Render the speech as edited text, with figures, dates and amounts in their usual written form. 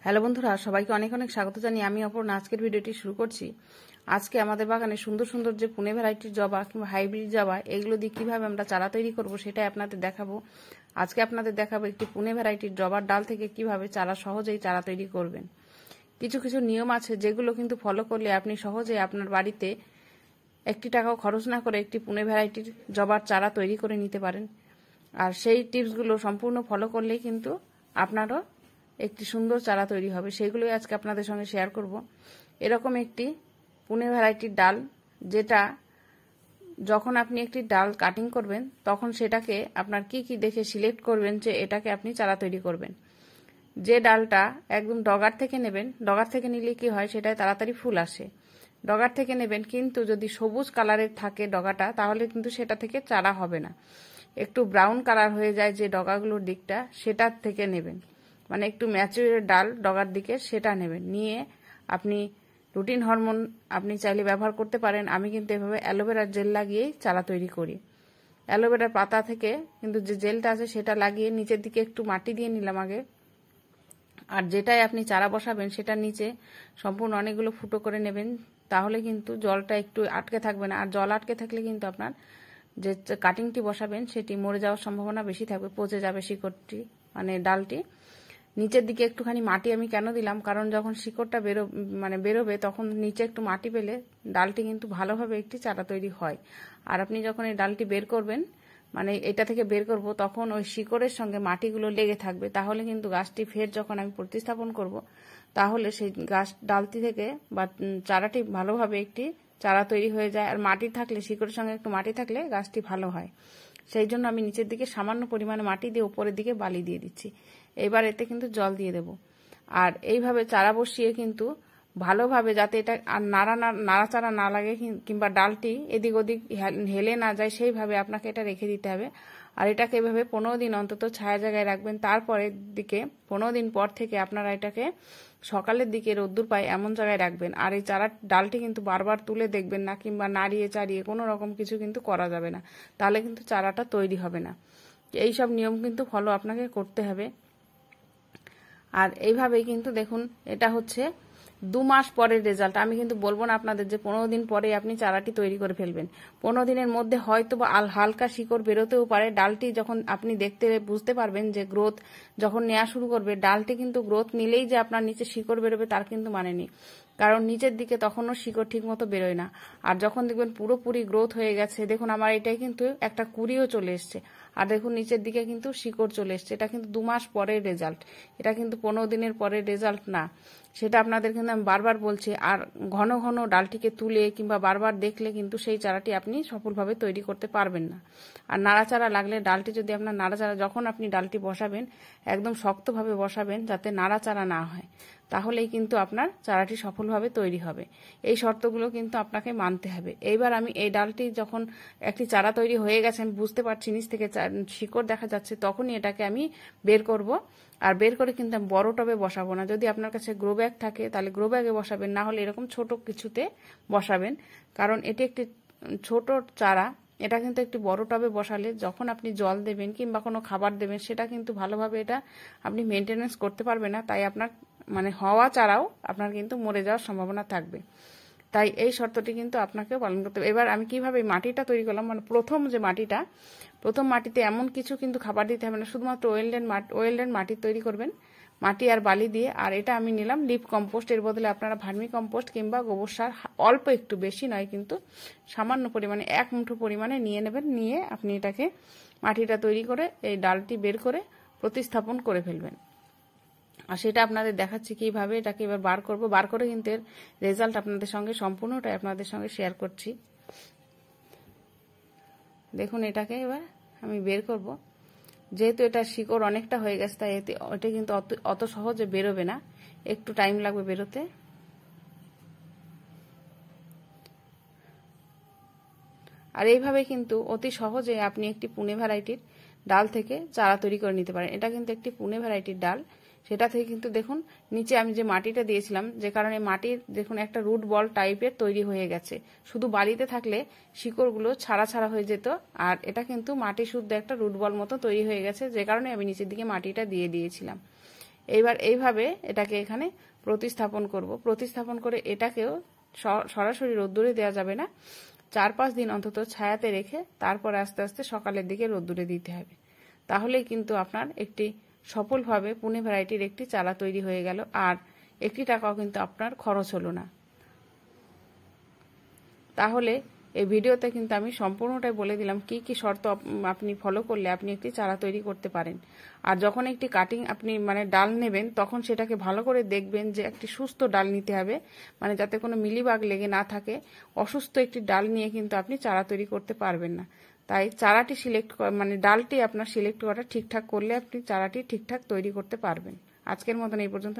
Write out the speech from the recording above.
Hello বন্ধুরা, সবাইকে অনেক অনেক স্বাগত জানিয়ে আমি অপর্ণা আজকের ভিডিওটি শুরু করছি। আজকে আমাদের বাগানে সুন্দর সুন্দর যে পুনে ভ্যারাইটির জবা কিংবা হাইব্রিড জবা এগুলো দিয়ে কীভাবে আমরা চারা তৈরি করব সেটাই আপনাদের দেখাবো। আজকে আপনাদের দেখাবো একটি পুনে ভ্যারাইটির জবার ডাল থেকে কিভাবে চারা সহজেই চারা তৈরি করবেন। কিছু কিছু নিয়ম আছে যেগুলো কিন্তু ফলো করলে আপনি সহজেই আপনার বাড়িতে 1 টাকাও খরচ না করে একটি পুনে ভ্যারাইটির জবার চারা তৈরি করে নিতে পারেন। আর সেই টিপসগুলো সম্পূর্ণ ফলো করলেই কিন্তু আপনারও একটি সুন্দর চারা তৈরি হবে। সেগুলোই আজকে আপনাদের সঙ্গে শেয়ার করব। এরকম একটি পুনে ভ্যারাইটির ডাল, যেটা যখন আপনি একটি ডাল কাটিং করবেন তখন সেটাকে আপনার কি কি দেখে সিলেক্ট করবেন যে এটাকে আপনি চারা তৈরি করবেন। যে ডালটা একদম ডগার থেকে নেবেন, ডগার থেকে নিলে কি হয় সেটায় তাড়াতাড়ি ফুল আসে। ডগার থেকে নেবেন, কিন্তু যদি সবুজ কালারের থাকে ডগাটা তাহলে কিন্তু সেটা থেকে চারা হবে না। একটু ব্রাউন কালার হয়ে যায় যে ডগাগুলোর দিকটা, সেটার থেকে নেবেন, মানে একটু ম্যাচিউর ডাল ডগার দিকে সেটা নেবেন। নিয়ে আপনি রুটিন হরমোন আপনি চাইলে ব্যবহার করতে পারেন। আমি কিন্তু এভাবে অ্যালোভেরার জেল লাগিয়েই চারা তৈরি করি। অ্যালোভেরার পাতা থেকে কিন্তু যে জেলটা আছে সেটা লাগিয়ে নিচের দিকে একটু মাটি দিয়ে নিলাম আগে। আর যেটাই আপনি চারা বসাবেন সেটার নিচে সম্পূর্ণ অনেকগুলো ফুটো করে নেবেন, তাহলে কিন্তু জলটা একটু আটকে থাকবে না। আর জল আটকে থাকলে কিন্তু আপনার যে কাটিংটি বসাবেন সেটি মরে যাওয়ার সম্ভাবনা বেশি থাকবে, পচে যাবে শিকড়টি, মানে ডালটি। নিচের দিকে একটুখানি মাটি আমি কেন দিলাম, কারণ যখন শিকড়টা বেরোবে তখন নিচে একটু মাটি পেলে ডালটি কিন্তু ভালোভাবে একটি চারা তৈরি হয়। আর আপনি যখন এই ডালটি বের করবেন, মানে এটা থেকে বের করব, তখন ওই শিকড়ের সঙ্গে মাটিগুলো লেগে থাকবে। তাহলে কিন্তু গাছটি ফের যখন আমি প্রতিস্থাপন করব, তাহলে সেই গাছ ডালটি থেকে বা চারাটি ভালোভাবে একটি চারা তৈরি হয়ে যায়। আর মাটি থাকলে, শিকড়ের সঙ্গে একটু মাটি থাকলে গাছটি ভালো হয়। সেই জন্য আমি নিচের দিকে সামান্য পরিমাণে মাটি দিয়ে উপরের দিকে বালি দিয়ে দিচ্ছি। এবার এতে কিন্তু জল দিয়ে দেব। আর এইভাবে চারা বসিয়ে কিন্তু ভালোভাবে, যাতে এটা আর নাড়াচাড়া না লাগে কিংবা ডালটি এদিক ওদিক হেলে না যায়, সেইভাবে আপনাকে এটা রেখে দিতে হবে। আর এটাকে এভাবে 15 দিন অন্তত ছায়া জায়গায় রাখবেন। তারপরের দিকে 15 দিন পর থেকে আপনারা এটাকে সকালের দিকে রোদ্দুর পায় এমন জায়গায় রাখবেন। আর এই চারা ডালটি কিন্তু বারবার তুলে দেখবেন না, কিংবা নাড়িয়ে চাড়িয়ে কোনো রকম কিছু কিন্তু করা যাবে না, তাহলে কিন্তু চারাটা তৈরি হবে না। এই সব নিয়ম কিন্তু ফলো আপনাকে করতে হবে। আর এইভাবেই কিন্তু দেখুন, এটা হচ্ছে 2 মাস পরের রেজাল্ট। আমি কিন্তু বলবো না আপনাদের যে 15 দিন পরে আপনি চারাটি তৈরি করে ফেলবেন। 15 দিনের মধ্যে হয়তো বা হালকা শিকড় বেরোতেও পারে। ডালটি যখন আপনি দেখতে বুঝতে পারবেন যে গ্রোথ যখন নেওয়া শুরু করবে, ডালটি কিন্তু গ্রোথ নিলেই যে আপনার নিচে শিকড় বেরোবে তার কিন্তু মানে নেই, কারণ নিচের দিকে তখনও শিকড় ঠিক মতো বেরোয় না। আর যখন দেখবেন পুরোপুরি গ্রোথ হয়ে গেছে, দেখুন আমার এটাই কিন্তু একটা কুড়িও চলে এসছে। আর দেখুন নিচের দিকে কিন্তু শিকড় চলে এসছে। এটা কিন্তু 2 মাস পরের রেজাল্ট, এটা কিন্তু 15 দিনের পরের রেজাল্ট না। সেটা আপনাদের কিন্তু আমি বারবার বলছি। আর ঘন ঘন ডালটিকে তুলে কিংবা বারবার দেখলে কিন্তু সেই চারাটি আপনি সফলভাবে তৈরি করতে পারবেন না। আর নাড়াচাড়া লাগলে, ডালটি যদি আপনার নাড়াচাড়া, যখন আপনি ডালটি বসাবেন একদম শক্তভাবে বসাবেন যাতে নাড়াচাড়া না হয়, তাহলেই কিন্তু আপনার চারাটি সফলভাবে তৈরি হবে। এই শর্তগুলো কিন্তু আপনাকে মানতে হবে। এইবার আমি এই ডালটি যখন একটি চারা তৈরি হয়ে গেছে, আমি বুঝতে পারছি নিচ থেকে শিকড় দেখা যাচ্ছে, তখনই এটাকে আমি বের করব। আর বের করে কিন্তু আমি বড় টবে বসাবো না। যদি আপনার কাছে গ্রো ব্যাগ থাকে তাহলে গ্রো ব্যাগে বসাবেন, না হলে এরকম ছোট কিছুতে বসাবেন, কারণ এটি একটি ছোট চারা। এটা কিন্তু একটি বড় টবে বসালে যখন আপনি জল দেবেন কিংবা কোনো খাবার দেবেন, সেটা কিন্তু ভালোভাবে এটা আপনি মেনটেনেন্স করতে পারবেন না। তাই আপনার হওয়া চারাও আপনার কিন্তু মরে যাওয়ার সম্ভাবনা থাকবে। তাই এই শর্তটি কিন্তু আপনাকে পালন করতে হবে। এবার আমি কিভাবে মাটিটা তৈরি করলাম, প্রথম মাটিতে এমন কিছু কিন্তু খাবার দিতে হবে না, শুধুমাত্র ওয়েলডেন মাটি তৈরি করবেন, মাটি আর বালি দিয়ে। আর এটা আমি নিলাম লিপ কম্পোস্ট, এর বদলে আপনারা ভার্মি কম্পোস্ট কিংবা গোবর সার অল্প একটু, বেশি নয় কিন্তু সামান্য পরিমাণে 1 মুঠো পরিমাণে নিয়ে নেবেন। নিয়ে আপনি এটাকে মাটিটা তৈরি করে এই ডালটি বের করে প্রতিস্থাপন করে ফেলবেন। আর সেটা আপনাদের দেখাচ্ছি কিভাবে এটাকে এবার বার করে কিন্তু এর রেজাল্ট আপনাদের সঙ্গে সম্পূর্ণটাই আপনাদের সঙ্গে শেয়ার করছি। দেখুন এটাকে এবার আমি বের করব। যেহেতু এটা শিকড় অনেকটা হয়ে গেছে, তাই এটা কিন্তু অত সহজে বেরোবে না, একটু টাইম লাগবে বেরোতে। আর এইভাবে কিন্তু অতি সহজে আপনি একটি পুনে ভ্যারাইটির ডাল থেকে চারা তৈরি করে নিতে পারেন। এটা কিন্তু একটি পুনে ভ্যারাইটির ডাল, সেটা থেকে কিন্তু দেখুন নিচে আমি যে মাটিটা দিয়েছিলাম, যে কারণে মাটির দেখুন একটা রুট বল টাইপের তৈরি হয়ে গেছে। শুধু বালিতে থাকলে শিকড়গুলো ছাড়া হয়ে যেত, আর এটা কিন্তু মাটি শুদ্ধ একটা রুট বল মতো তৈরি হয়ে গেছে, যে কারণে আমি নিচের দিকে মাটিটা দিয়ে দিয়েছিলাম। এইবার এইভাবে এটাকে এখানে প্রতিস্থাপন করব। প্রতিস্থাপন করে এটাকেও সরাসরি রোদ্দুরে দেওয়া যাবে না, 4-5 দিন অন্তত ছায়াতে রেখে তারপরে আস্তে আস্তে সকালের দিকে রোদ্দুরে দিতে হবে। তাহলেই কিন্তু আপনার একটি সফলভাবে পুনে ভ্যারাইটির একটি চারা তৈরি হয়ে গেল, আর একটি টাকাও কিন্তু আপনার খরচ হলো না। তাহলে এই ভিডিওতে কিন্তু আমি সম্পূর্ণটাই বলে দিলাম কি কি শর্ত আপনি ফলো করলে আপনি একটি চারা তৈরি করতে পারেন। আর যখন একটি কাটিং আপনি মানে ডাল নেবেন, তখন সেটাকে ভালো করে দেখবেন যে একটি সুস্থ ডাল নিতে হবে, মানে যাতে কোনো মিলিবাগ লেগে না থাকে। অসুস্থ একটি ডাল নিয়ে কিন্তু আপনি চারা তৈরি করতে পারবেন না। তাই চারাটি মানে ডালটি আপনার সিলেক্ট করা ঠিকঠাক করলে আপনি চারাটি ঠিকঠাক তৈরি করতে পারবেন। আজকের মতন এই পর্যন্ত।